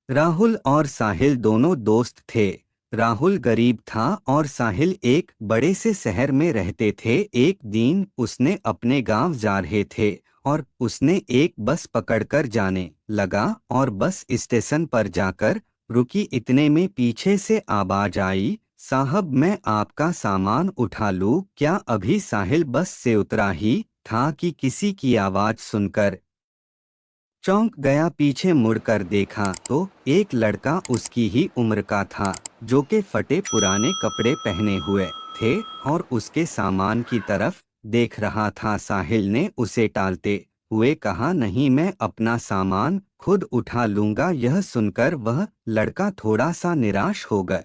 राहुल और साहिल दोनों दोस्त थे। राहुल गरीब था और साहिल एक बड़े से शहर में रहते थे। एक दिन उसने अपने गांव जा रहे थे और उसने एक बस पकड़कर जाने लगा और बस स्टेशन पर जाकर रुकी। इतने में पीछे से आवाज आई, साहब मैं आपका सामान उठा लूं क्या? अभी साहिल बस से उतरा ही था कि किसी की आवाज सुनकर चौंक गया। पीछे मुड़कर देखा तो एक लड़का उसकी ही उम्र का था, जो के फटे पुराने कपड़े पहने हुए थे और उसके सामान की तरफ देख रहा था। साहिल ने उसे टालते हुए कहा, नहीं मैं अपना सामान खुद उठा लूंगा। यह सुनकर वह लड़का थोड़ा सा निराश हो गया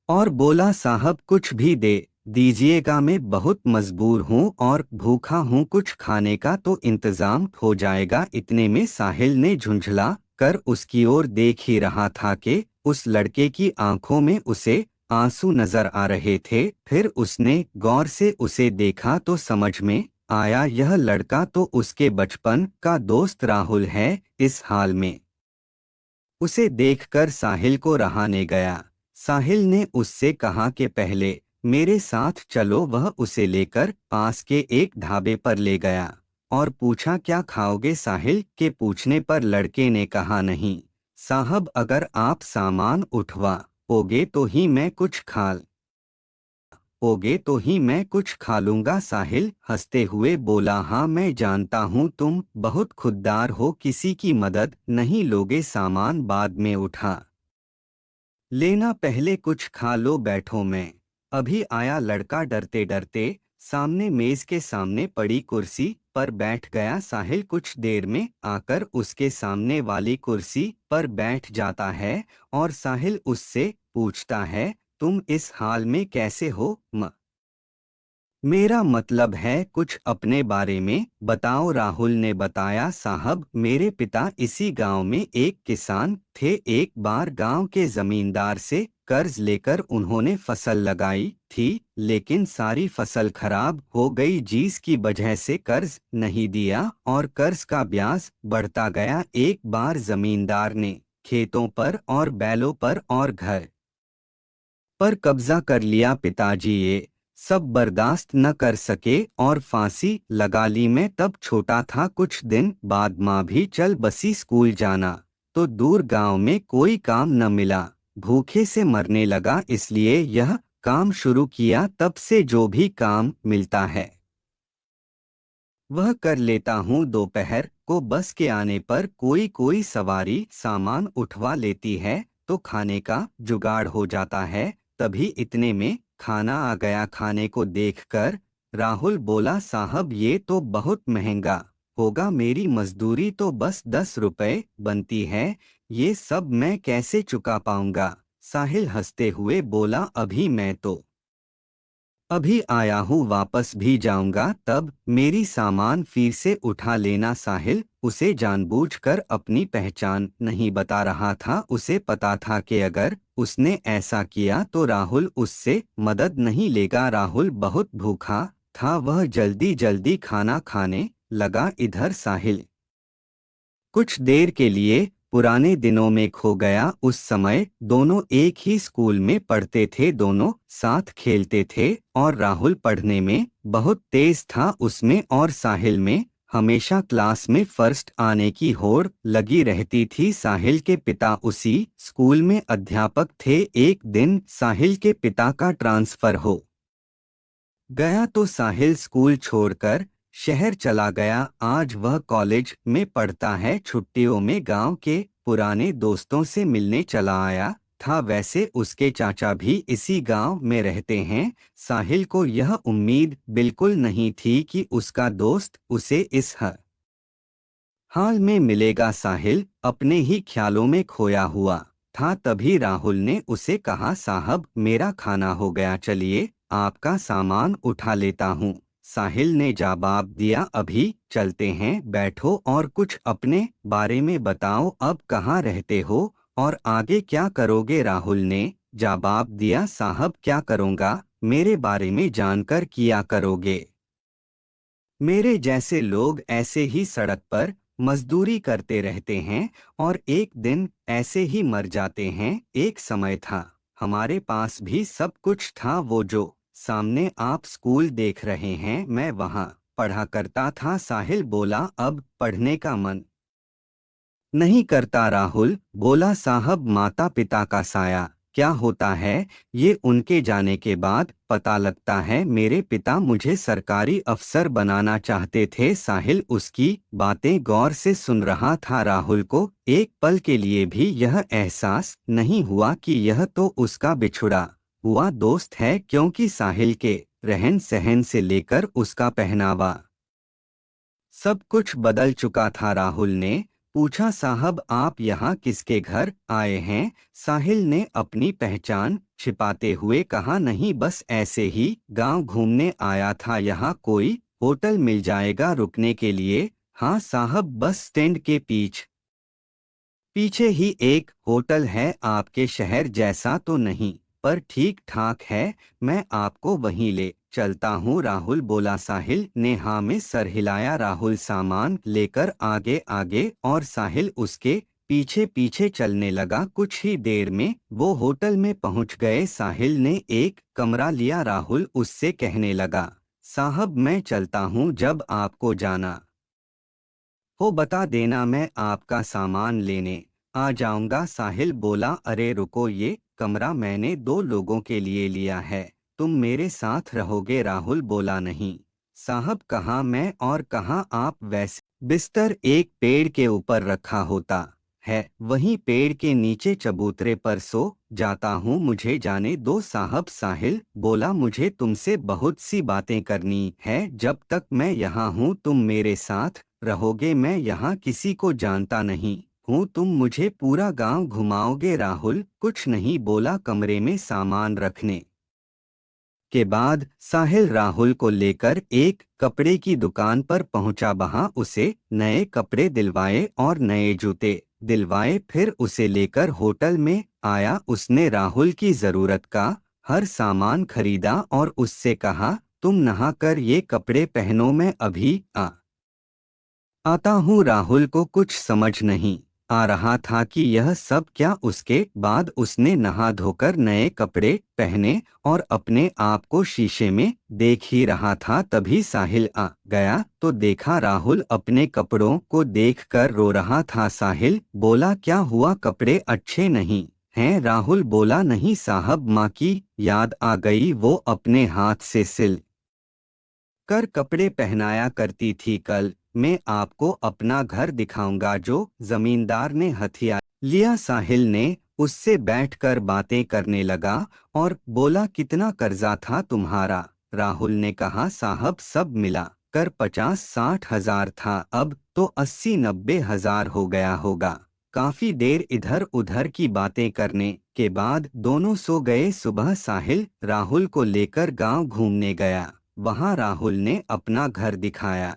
और बोला, साहब कुछ भी दे दीजिएगा, मैं बहुत मजबूर हूँ और भूखा हूँ, कुछ खाने का तो इंतजाम हो जाएगा। इतने में साहिल ने झुंझला कर उसकी ओर देख ही रहा था कि उस लड़के की आंखों में उसे आंसू नजर आ रहे थे। फिर उसने गौर से उसे देखा तो समझ में आया यह लड़का तो उसके बचपन का दोस्त राहुल है। इस हाल में उसे देखकर साहिल को रहा नहीं गया। साहिल ने उससे कहा कि पहले मेरे साथ चलो। वह उसे लेकर पास के एक ढाबे पर ले गया और पूछा, क्या खाओगे? साहिल के पूछने पर लड़के ने कहा, नहीं साहब, अगर आप सामान उठवाओगे तो ही मैं कुछ खा लूंगा। साहिल हंसते हुए बोला, हाँ मैं जानता हूँ तुम बहुत खुददार हो, किसी की मदद नहीं लोगे, सामान बाद में उठा लेना, पहले कुछ खा लो, बैठो मैं अभी आया। लड़का डरते डरते सामने मेज के सामने पड़ी कुर्सी पर बैठ गया। साहिल कुछ देर में आकर उसके सामने वाली कुर्सी पर बैठ जाता है और साहिल उससे पूछता है, तुम इस हाल में कैसे हो? मेरा मतलब है कुछ अपने बारे में बताओ। राहुल ने बताया, साहब मेरे पिता इसी गांव में एक किसान थे। एक बार गांव के जमींदार से कर्ज लेकर उन्होंने फसल लगाई थी, लेकिन सारी फसल खराब हो गई, जिसकी वजह से कर्ज नहीं दिया और कर्ज का ब्याज बढ़ता गया। एक बार जमींदार ने खेतों पर और बैलों पर और घर पर कब्जा कर लिया। पिताजी ये सब बर्दाश्त न कर सके और फांसी लगा ली। मैं तब छोटा था। कुछ दिन बाद माँ भी चल बसी स्कूल जाना, तो दूर गांव में कोई काम न मिला, भूखे से मरने लगा, इसलिए यह काम शुरू किया। तब से जो भी काम मिलता है वह कर लेता हूँ। दोपहर को बस के आने पर कोई कोई सवारी सामान उठवा लेती है तो खाने का जुगाड़ हो जाता है। तभी इतने में खाना आ गया। खाने को देखकर राहुल बोला, साहब ये तो बहुत महंगा होगा, मेरी मजदूरी तो बस 10 रुपए बनती है, ये सब मैं कैसे चुका पाऊंगा? साहिल हंसते हुए बोला, अभी आया हूँ, वापस भी जाऊंगा, तब मेरी सामान फिर से उठा लेना। साहिल उसे जानबूझकर अपनी पहचान नहीं बता रहा था। उसे पता था कि अगर उसने ऐसा किया तो राहुल उससे मदद नहीं लेगा। राहुल बहुत भूखा था, वह जल्दी जल्दी खाना खाने लगा। इधर साहिल कुछ देर के लिए पुराने दिनों में खो गया। उस समय दोनों एक ही स्कूल में पढ़ते थे, दोनों साथ खेलते थे और राहुल पढ़ने में बहुत तेज था, उसमें और साहिल में हमेशा क्लास में फर्स्ट आने की होड़ लगी रहती थी। साहिल के पिता उसी स्कूल में अध्यापक थे। एक दिन साहिल के पिता का ट्रांसफर हो गया तो साहिल स्कूल छोड़कर शहर चला गया। आज वह कॉलेज में पढ़ता है। छुट्टियों में गांव के पुराने दोस्तों से मिलने चला आया था। वैसे उसके चाचा भी इसी गांव में रहते हैं। साहिल को यह उम्मीद बिल्कुल नहीं थी कि उसका दोस्त उसे इस हाल में मिलेगा। साहिल अपने ही ख्यालों में खोया हुआ था। तभी राहुल ने उसे कहा, साहब मेरा खाना हो गया, चलिए आपका सामान उठा लेता हूँ। साहिल ने जवाब दिया, अभी चलते हैं, बैठो और कुछ अपने बारे में बताओ, अब कहाँ रहते हो और आगे क्या करोगे? राहुल ने जवाब दिया, साहब क्या करूँगा, मेरे बारे में जानकर किया करोगे? मेरे जैसे लोग ऐसे ही सड़क पर मजदूरी करते रहते हैं और एक दिन ऐसे ही मर जाते हैं। एक समय था, हमारे पास भी सब कुछ था, वो जो सामने आप स्कूल देख रहे हैं, मैं वहाँ पढ़ा करता था। साहिल बोला, अब पढ़ने का मन नहीं करता। राहुल बोला, साहब माता पिता का साया क्या होता है ये उनके जाने के बाद पता लगता है। मेरे पिता मुझे सरकारी अफसर बनाना चाहते थे। साहिल उसकी बातें गौर से सुन रहा था। राहुल को एक पल के लिए भी यह एहसास नहीं हुआ कि यह तो उसका बिछुड़ा हुआ दोस्त है, क्योंकि साहिल के रहन सहन से लेकर उसका पहनावा सब कुछ बदल चुका था। राहुल ने पूछा, साहब आप यहाँ किसके घर आए हैं? साहिल ने अपनी पहचान छिपाते हुए कहा, नहीं बस ऐसे ही गांव घूमने आया था। यहाँ कोई होटल मिल जाएगा रुकने के लिए? हाँ साहब, बस स्टैंड के पीछे ही एक होटल है। आपके शहर जैसा तो नहीं, पर ठीक ठाक है। मैं आपको वहीं ले चलता हूँ, राहुल बोला। साहिल ने हाँ में सर हिलाया। राहुल सामान लेकर आगे आगे और साहिल उसके पीछे पीछे चलने लगा। कुछ ही देर में वो होटल में पहुंच गए। साहिल ने एक कमरा लिया। राहुल उससे कहने लगा, साहब मैं चलता हूँ, जब आपको जाना हो बता देना, मैं आपका सामान लेने आ जाऊंगा। साहिल बोला, अरे रुको, ये कमरा मैंने 2 लोगों के लिए लिया है, तुम मेरे साथ रहोगे? राहुल बोला, नहीं साहब, कहाँ मैं और कहाँ आप? वैसे बिस्तर एक पेड़ के ऊपर रखा होता है, वहीं पेड़ के नीचे चबूतरे पर सो जाता हूँ, मुझे जाने दो साहब। साहिल बोला, मुझे तुमसे बहुत सी बातें करनी है, जब तक मैं यहाँ हूँ तुम मेरे साथ रहोगे? मैं यहाँ किसी को जानता नहीं हूँ, तुम मुझे पूरा गांव घुमाओगे? राहुल कुछ नहीं बोला। कमरे में सामान रखने के बाद साहिल राहुल को लेकर एक कपड़े की दुकान पर पहुंचा। वहां उसे नए कपड़े दिलवाए और नए जूते दिलवाए। फिर उसे लेकर होटल में आया। उसने राहुल की जरूरत का हर सामान खरीदा और उससे कहा, तुम नहाकर ये कपड़े पहनो, मैं अभी आता हूँ। राहुल को कुछ समझ नहीं आ रहा था कि यह सब क्या। उसके बाद उसने नहा धोकर नए कपड़े पहने और अपने आप को शीशे में देख ही रहा था, तभी साहिल आ गया तो देखा राहुल अपने कपड़ों को देखकर रो रहा था। साहिल बोला, क्या हुआ, कपड़े अच्छे नहीं हैं? राहुल बोला, नहीं साहब, माँ की याद आ गई, वो अपने हाथ से सिल कर कपड़े पहनाया करती थी। कल मैं आपको अपना घर दिखाऊंगा जो जमींदार ने हथिया लिया। साहिल ने उससे बैठकर बातें करने लगा और बोला, कितना कर्जा था तुम्हारा? राहुल ने कहा, साहब सब मिला कर 50-60 हजार था, अब तो 80-90 हजार हो गया होगा। काफी देर इधर उधर की बातें करने के बाद दोनों सो गए। सुबह साहिल राहुल को लेकर गांव घूमने गया। वहां राहुल ने अपना घर दिखाया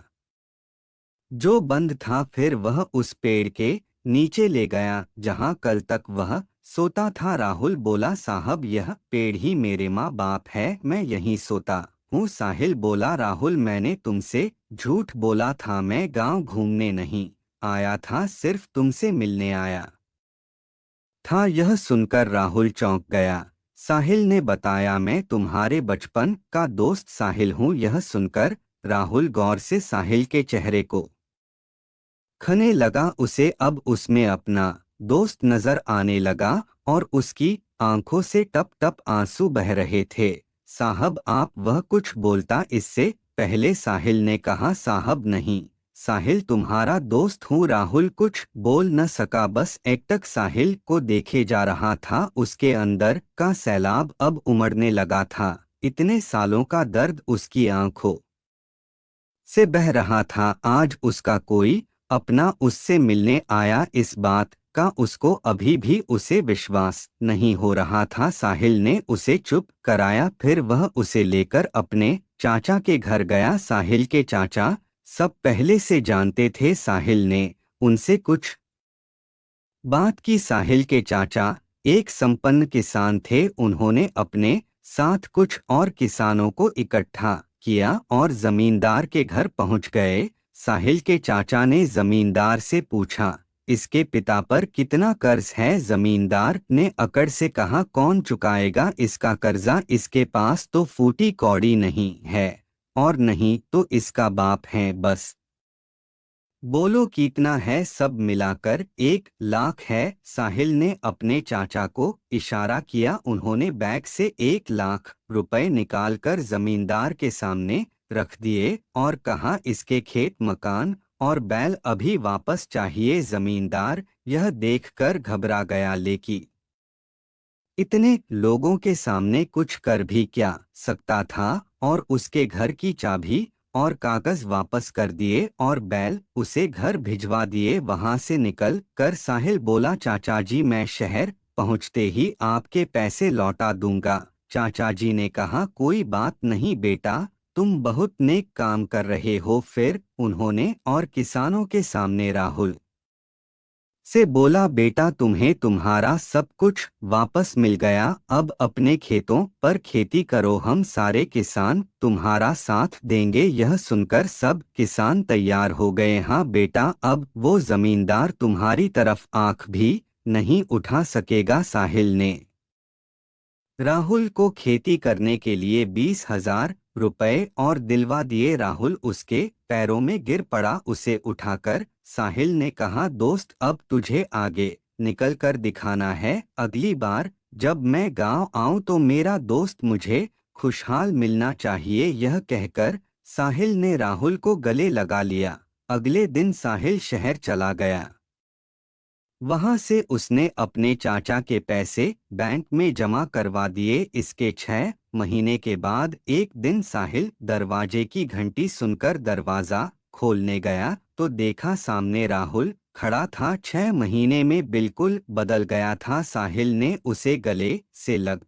जो बंद था। फिर वह उस पेड़ के नीचे ले गया जहां कल तक वह सोता था। राहुल बोला, साहब यह पेड़ ही मेरे माँ बाप है, मैं यहीं सोता हूँ। साहिल बोला, राहुल मैंने तुमसे झूठ बोला था, मैं गांव घूमने नहीं आया था, सिर्फ तुमसे मिलने आया था। यह सुनकर राहुल चौंक गया। साहिल ने बताया, मैं तुम्हारे बचपन का दोस्त साहिल हूँ। यह सुनकर राहुल गौर से साहिल के चेहरे को खने लगा। उसे अब उसमें अपना दोस्त नजर आने लगा और उसकी आंखों से टप टप आंसू बह रहे थे। साहब आप, वह कुछ बोलता इससे पहले साहिल ने कहा, साहब नहीं, साहिल तुम्हारा दोस्त हूँ। राहुल कुछ बोल न सका, बस एकटक साहिल को देखे जा रहा था। उसके अंदर का सैलाब अब उमड़ने लगा था। इतने सालों का दर्द उसकी आंखों से बह रहा था। आज उसका कोई अपना उससे मिलने आया, इस बात का उसको अभी भी उसे विश्वास नहीं हो रहा था। साहिल ने उसे चुप कराया, फिर वह उसे लेकर अपने चाचा के घर गया। साहिल के चाचा सब पहले से जानते थे। साहिल ने उनसे कुछ बात की। साहिल के चाचा एक संपन्न किसान थे। उन्होंने अपने साथ कुछ और किसानों को इकट्ठा किया और जमींदार के घर पहुंच गए। साहिल के चाचा ने जमींदार से पूछा, इसके पिता पर कितना कर्ज है? जमींदार ने अकड़ से कहा, कौन चुकाएगा इसका कर्जा? इसके पास तो फूटी कौड़ी नहीं है, और नहीं तो इसका बाप है। बस बोलो कितना है? सब मिलाकर 1 लाख है। साहिल ने अपने चाचा को इशारा किया। उन्होंने बैग से 1 लाख रुपए निकालकर जमींदार के सामने रख दिए और कहा, इसके खेत मकान और बैल अभी वापस चाहिए। जमींदार यह देखकर घबरा गया, लेकिन इतने लोगों के सामने कुछ कर भी क्या सकता था, और उसके घर की चाबी और कागज वापस कर दिए और बैल उसे घर भिजवा दिए। वहां से निकल कर साहिल बोला, चाचा जी मैं शहर पहुंचते ही आपके पैसे लौटा दूंगा। चाचा जी ने कहा, कोई बात नहीं बेटा, तुम बहुत नेक काम कर रहे हो। फिर उन्होंने और किसानों के सामने राहुल से बोला, बेटा तुम्हें तुम्हारा सब कुछ वापस मिल गया, अब अपने खेतों पर खेती करो, हम सारे किसान तुम्हारा साथ देंगे। यह सुनकर सब किसान तैयार हो गए। हाँ बेटा, अब वो जमींदार तुम्हारी तरफ आंख भी नहीं उठा सकेगा। साहिल ने राहुल को खेती करने के लिए 20,000 रुपए और दिलवा दिए। राहुल उसके पैरों में गिर पड़ा। उसे उठाकर साहिल ने कहा, दोस्त अब तुझे आगे निकल कर दिखाना है। अगली बार जब मैं गांव आऊं तो मेरा दोस्त मुझे खुशहाल मिलना चाहिए। यह कहकर साहिल ने राहुल को गले लगा लिया। अगले दिन साहिल शहर चला गया। वहां से उसने अपने चाचा के पैसे बैंक में जमा करवा दिए। इसके 6 महीने के बाद एक दिन साहिल दरवाजे की घंटी सुनकर दरवाजा खोलने गया तो देखा सामने राहुल खड़ा था। 6 महीने में बिल्कुल बदल गया था। साहिल ने उसे गले से लग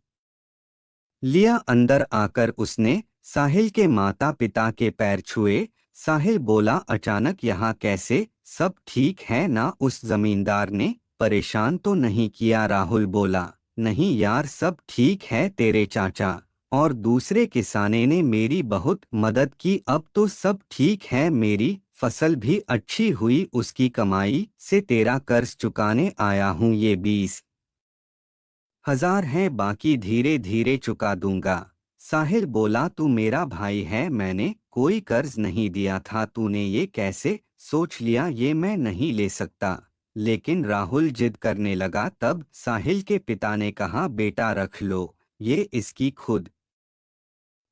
लिया। अंदर आकर उसने साहिल के माता पिता के पैर छुए। साहिल बोला, अचानक यहाँ कैसे? सब ठीक है ना? उस जमींदार ने परेशान तो नहीं किया? राहुल बोला, नहीं यार, सब ठीक है। तेरे चाचा और दूसरे किसाने ने मेरी बहुत मदद की, अब तो सब ठीक है। मेरी फसल भी अच्छी हुई, उसकी कमाई से तेरा कर्ज चुकाने आया हूँ। ये 20,000 है, बाकी धीरे धीरे चुका दूंगा। साहिल बोला, तू मेरा भाई है, मैंने कोई कर्ज नहीं दिया था। तूने ये कैसे सोच लिया? ये मैं नहीं ले सकता। लेकिन राहुल जिद करने लगा। तब साहिल के पिता ने कहा, बेटा रख लो, ये इसकी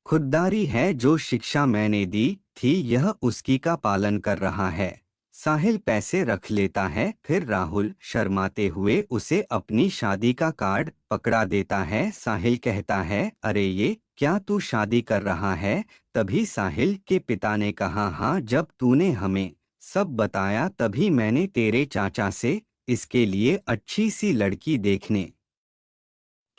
खुददारी है। जो शिक्षा मैंने दी थी यह उसकी का पालन कर रहा है। साहिल पैसे रख लेता है, फिर राहुल शर्माते हुए उसे अपनी शादी का कार्ड पकड़ा देता है। साहिल कहता है, अरे ये क्या तू शादी कर रहा है? तभी साहिल के पिता ने कहा, हाँ, जब तूने हमें सब बताया तभी मैंने तेरे चाचा से इसके लिए अच्छी सी लड़की देखने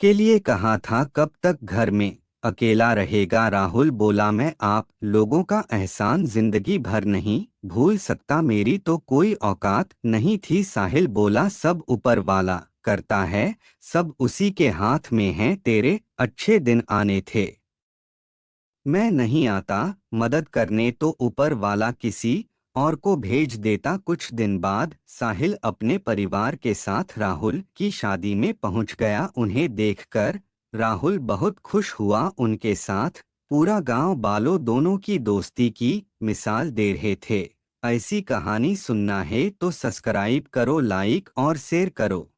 के लिए कहा था। कब तक घर में अकेला रहेगा? राहुल बोला, मैं आप लोगों का एहसान जिंदगी भर नहीं भूल सकता, मेरी तो कोई औकात नहीं थी। साहिल बोला, सब ऊपर वाला करता है, सब उसी के हाथ में है। तेरे अच्छे दिन आने थे, मैं नहीं आता मदद करने तो ऊपर वाला किसी और को भेज देता। कुछ दिन बाद साहिल अपने परिवार के साथ राहुल की शादी में पहुंच गया। उन्हें देखकर राहुल बहुत खुश हुआ। उनके साथ पूरा गांव बालों दोनों की दोस्ती की मिसाल दे रहे थे। ऐसी कहानी सुनना है तो सब्सक्राइब करो, लाइक और शेयर करो।